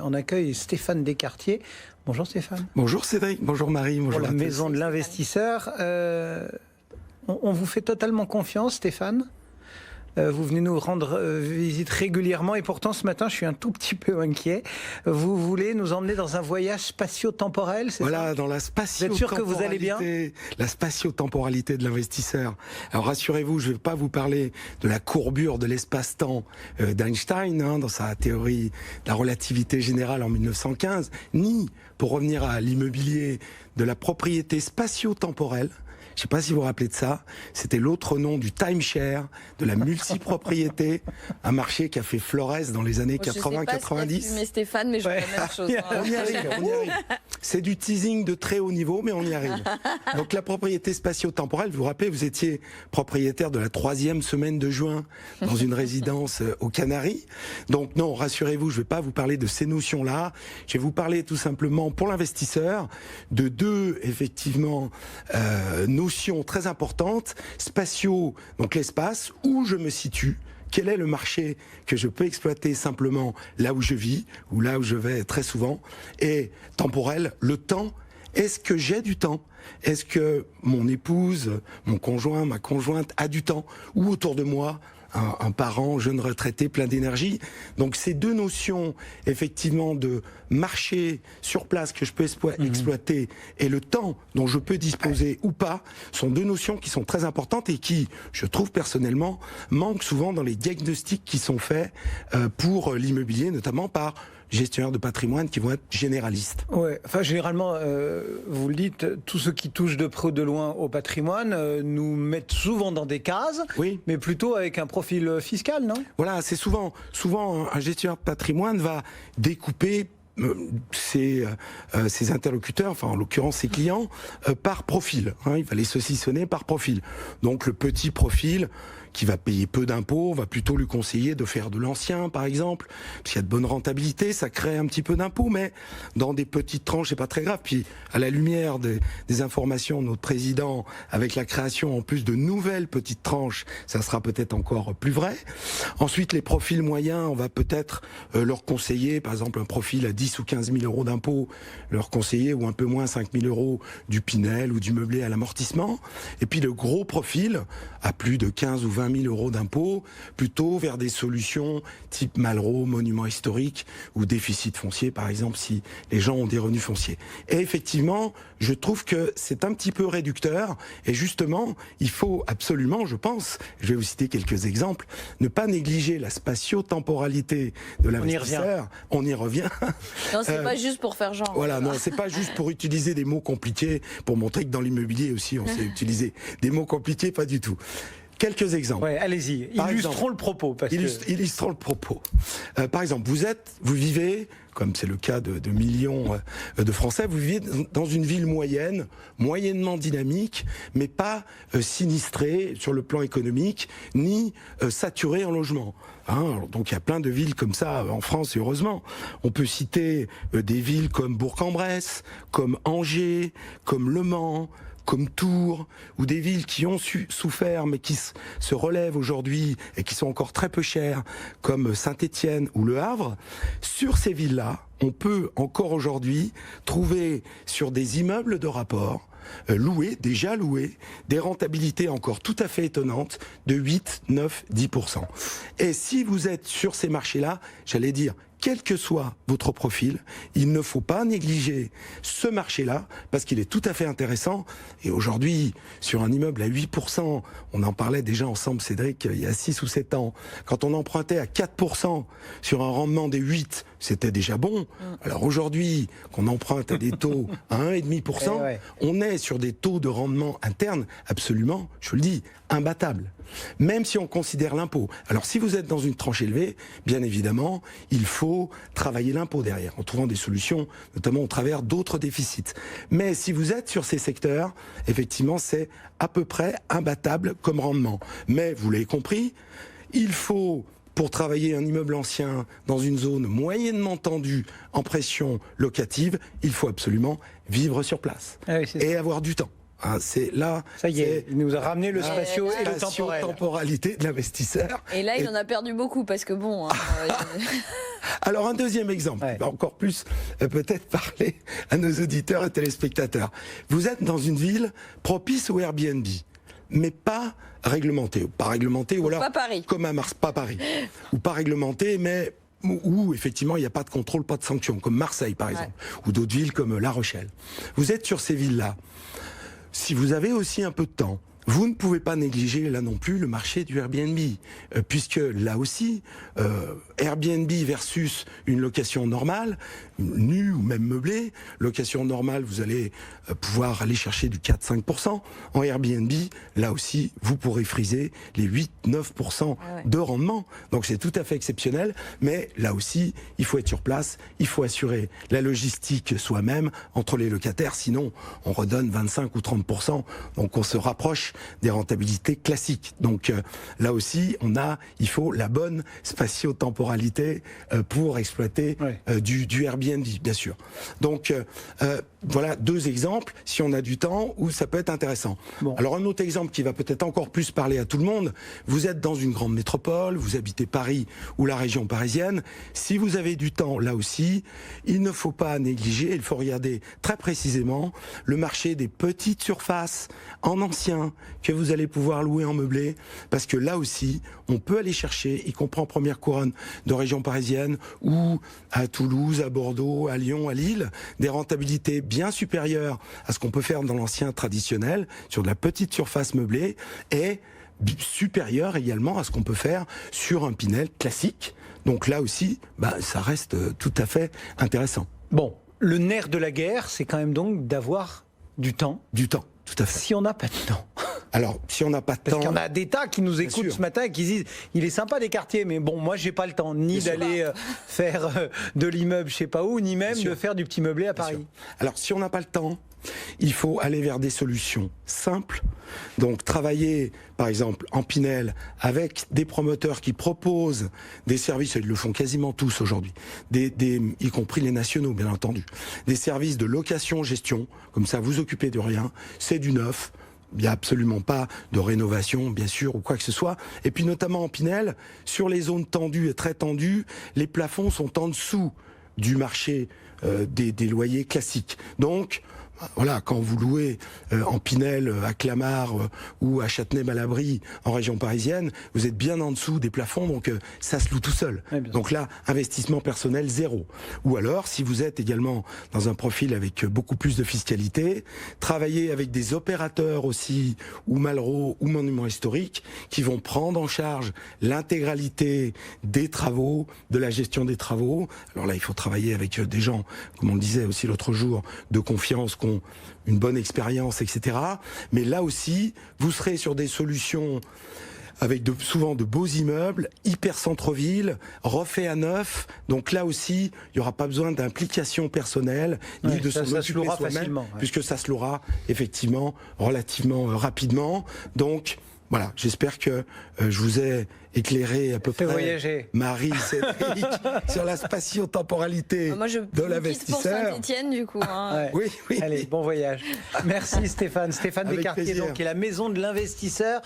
On accueille Stéphane Descartier. Bonjour Stéphane. Bonjour Cédric, bonjour Marie, bonjour Pour la Maison de l'Investisseur. On vous fait totalement confiance Stéphane. Vous venez nous rendre visite régulièrement et pourtant ce matin je suis un tout petit peu inquiet. Vous voulez nous emmener dans un voyage spatio-temporel, c'est ça ? Dans la spatio-temporalité. Vous êtes sûr que vous allez bien ? La spatio-temporalité de l'investisseur. Alors rassurez-vous, je ne vais pas vous parler de la courbure de l'espace-temps d'Einstein, dans sa théorie de la relativité générale en 1915, ni, pour revenir à l'immobilier, de la propriété spatio-temporelle. Je ne sais pas si vous vous rappelez de ça, c'était l'autre nom du timeshare, de la multipropriété, un marché qui a fait florès dans les années 80-90. Je sais pas si Stéphane, mais je vois la même chose. On y arrive. C'est du teasing de très haut niveau, mais on y arrive. Donc la propriété spatio-temporelle, vous vous rappelez, vous étiez propriétaire de la 3e semaine de juin dans une résidence aux Canaries. Donc non, rassurez-vous, je ne vais pas vous parler de ces notions-là. Je vais vous parler tout simplement, pour l'investisseur, de deux, effectivement, notions très importantes, spatio, donc l'espace, où je me situe, quel est le marché que je peux exploiter simplement là où je vis, ou là où je vais très souvent, et temporel, le temps, est-ce que j'ai du temps ? Est-ce que mon épouse, mon conjoint, ma conjointe a du temps ? Ou autour de moi, un parent, jeune retraité, plein d'énergie. Donc ces deux notions, effectivement, de marché sur place que je peux exploiter et le temps dont je peux disposer ou pas, sont deux notions qui sont très importantes et qui, je trouve personnellement, manquent souvent dans les diagnostics qui sont faits pour l'immobilier, notamment par gestionnaires de patrimoine qui vont être généralistes. Ouais, enfin généralement, vous le dites, tous ceux qui touchent de près ou de loin au patrimoine nous mettent souvent dans des cases, oui, mais plutôt avec un profil fiscal, non ? Voilà, c'est souvent un gestionnaire de patrimoine va découper ses interlocuteurs, enfin en l'occurrence ses clients, par profil. Il va les saucissonner par profil. Donc le petit profil qui va payer peu d'impôts, on va plutôt lui conseiller de faire de l'ancien, par exemple, parce qu'il y a de bonnes rentabilités, ça crée un petit peu d'impôts, mais dans des petites tranches, c'est pas très grave. Puis, à la lumière des informations de notre président, avec la création en plus de nouvelles petites tranches, ça sera peut-être encore plus vrai. Ensuite, les profils moyens, on va peut-être leur conseiller, par exemple, un profil à 10 ou 15 000 euros d'impôts, leur conseiller, ou un peu moins 5 000 euros du Pinel ou du meublé à l'amortissement. Et puis, le gros profil, à plus de 15 ou 20 000 euros d'impôts, plutôt vers des solutions type Malraux, monument historique ou déficit foncier, par exemple, si les gens ont des revenus fonciers. Et effectivement, je trouve que c'est un petit peu réducteur et justement, il faut absolument, je pense, je vais vous citer quelques exemples, ne pas négliger la spatio-temporalité de l'investisseur. On y revient. Non, c'est pas juste pour faire genre. Voilà, non, c'est pas juste pour utiliser des mots compliqués, pour montrer que dans l'immobilier aussi, on sait utiliser des mots compliqués, pas du tout. Quelques exemples. Ouais, allez-y, illustrons le propos. Illustrons le propos. Par exemple, vous vivez, comme c'est le cas de millions de Français, vous vivez dans une ville moyenne, moyennement dynamique, mais pas sinistrée sur le plan économique, ni saturée en logement. Donc il y a plein de villes comme ça en France, et heureusement. On peut citer des villes comme Bourg-en-Bresse, comme Angers, comme Le Mans, comme Tours, ou des villes qui ont souffert mais qui se relèvent aujourd'hui et qui sont encore très peu chères, comme Saint-Étienne ou Le Havre. Sur ces villes-là, on peut encore aujourd'hui trouver sur des immeubles de rapport, déjà loués, des rentabilités encore tout à fait étonnantes de 8, 9, 10%. Et si vous êtes sur ces marchés-là, j'allais dire, quel que soit votre profil, il ne faut pas négliger ce marché-là, parce qu'il est tout à fait intéressant. Et aujourd'hui, sur un immeuble à 8%, on en parlait déjà ensemble, Cédric, il y a 6 ou 7 ans, quand on empruntait à 4% sur un rendement des 8, c'était déjà bon. Alors aujourd'hui, qu'on emprunte à des taux à 1,5%, on est sur des taux de rendement interne absolument, je vous le dis, imbattables. Même si on considère l'impôt. Alors si vous êtes dans une tranche élevée, bien évidemment, il faut travailler l'impôt derrière, en trouvant des solutions, notamment au travers d'autres déficits. Mais si vous êtes sur ces secteurs, effectivement, c'est à peu près imbattable comme rendement. Mais, vous l'avez compris, il faut, pour travailler un immeuble ancien dans une zone moyennement tendue en pression locative, il faut absolument vivre sur place et avoir du temps. Hein, c'est là. Ça y est, il nous a ramené le spatio et le temporel. Temporalité de l'investisseur. Et là, il en a perdu beaucoup parce que bon. Alors un deuxième exemple, qui va encore plus peut-être parler à nos auditeurs et téléspectateurs. Vous êtes dans une ville propice au Airbnb, mais pas réglementée, ou alors pas Paris. Comme à Mars, pas Paris, ou pas réglementée, mais où effectivement il n'y a pas de contrôle, pas de sanctions, comme Marseille par exemple, ou d'autres villes comme La Rochelle. Vous êtes sur ces villes-là. Si vous avez aussi un peu de temps, vous ne pouvez pas négliger là non plus le marché du Airbnb, puisque là aussi, Airbnb versus une location normale, nue ou même meublée, location normale, vous allez pouvoir aller chercher du 4-5%. En Airbnb, là aussi, vous pourrez friser les 8-9% de rendement. Donc c'est tout à fait exceptionnel, mais là aussi, il faut être sur place, il faut assurer la logistique soi-même entre les locataires, sinon on redonne 25 ou 30%, donc on se rapproche des rentabilités classiques. Donc là aussi, il faut la bonne spatio-temporalité pour exploiter du Airbnb, bien sûr. Donc voilà deux exemples, si on a du temps, où ça peut être intéressant. Bon. Alors un autre exemple qui va peut-être encore plus parler à tout le monde, vous êtes dans une grande métropole, vous habitez Paris ou la région parisienne, si vous avez du temps, là aussi, il ne faut pas négliger, il faut regarder très précisément le marché des petites surfaces en ancien que vous allez pouvoir louer en meublé, parce que là aussi, on peut aller chercher, y compris en première couronne de région parisienne, ou à Toulouse, à Bordeaux, à Lyon, à Lille, des rentabilités bien supérieures à ce qu'on peut faire dans l'ancien traditionnel, sur de la petite surface meublée, et supérieures également à ce qu'on peut faire sur un Pinel classique. Donc là aussi, ça reste tout à fait intéressant. Bon, le nerf de la guerre, c'est quand même donc d'avoir du temps. Du temps, tout à fait. Si on n'a pas de temps. Alors, si on n'a pas de temps... Parce qu'il y en a des tas qui nous écoutent ce matin et qui disent « Il est sympa des quartiers, mais bon, moi, j'ai pas le temps ni d'aller faire de l'immeuble je sais pas où, ni même de faire du petit meublé à Paris. » Alors, si on n'a pas le temps, il faut aller vers des solutions simples. Donc, travailler, par exemple, en Pinel, avec des promoteurs qui proposent des services, ils le font quasiment tous aujourd'hui, y compris les nationaux, bien entendu, des services de location-gestion, comme ça, vous occupez de rien, c'est du neuf. Il n'y a absolument pas de rénovation, bien sûr, ou quoi que ce soit. Et puis notamment en Pinel, sur les zones tendues et très tendues, les plafonds sont en dessous du marché des loyers classiques. Donc, voilà, quand vous louez en Pinel, à Clamart ou à Châtenay-Malabry, en région parisienne, vous êtes bien en dessous des plafonds, donc ça se loue tout seul. Oui, donc là, investissement personnel zéro. Ou alors, si vous êtes également dans un profil avec beaucoup plus de fiscalité, travaillez avec des opérateurs aussi, ou Malraux, ou Monuments historiques, qui vont prendre en charge l'intégralité des travaux, de la gestion des travaux. Alors là, il faut travailler avec des gens, comme on le disait aussi l'autre jour, de confiance, une bonne expérience, etc. Mais là aussi, vous serez sur des solutions avec souvent de beaux immeubles, hyper centre-ville, refaits à neuf. Donc là aussi, il n'y aura pas besoin d'implication personnelle, ni de s'en occuper soi-même, puisque ça se louera effectivement relativement rapidement. Donc voilà, j'espère que je vous ai éclairé à peu près, voyager. Marie, Cédric, sur la spatio-temporalité de l'investisseur. Pour Saint-Étienne, du coup. Hein. Oui, oui. Allez, bon voyage. Merci Stéphane. Stéphane Descartiers, donc, qui est la maison de l'investisseur.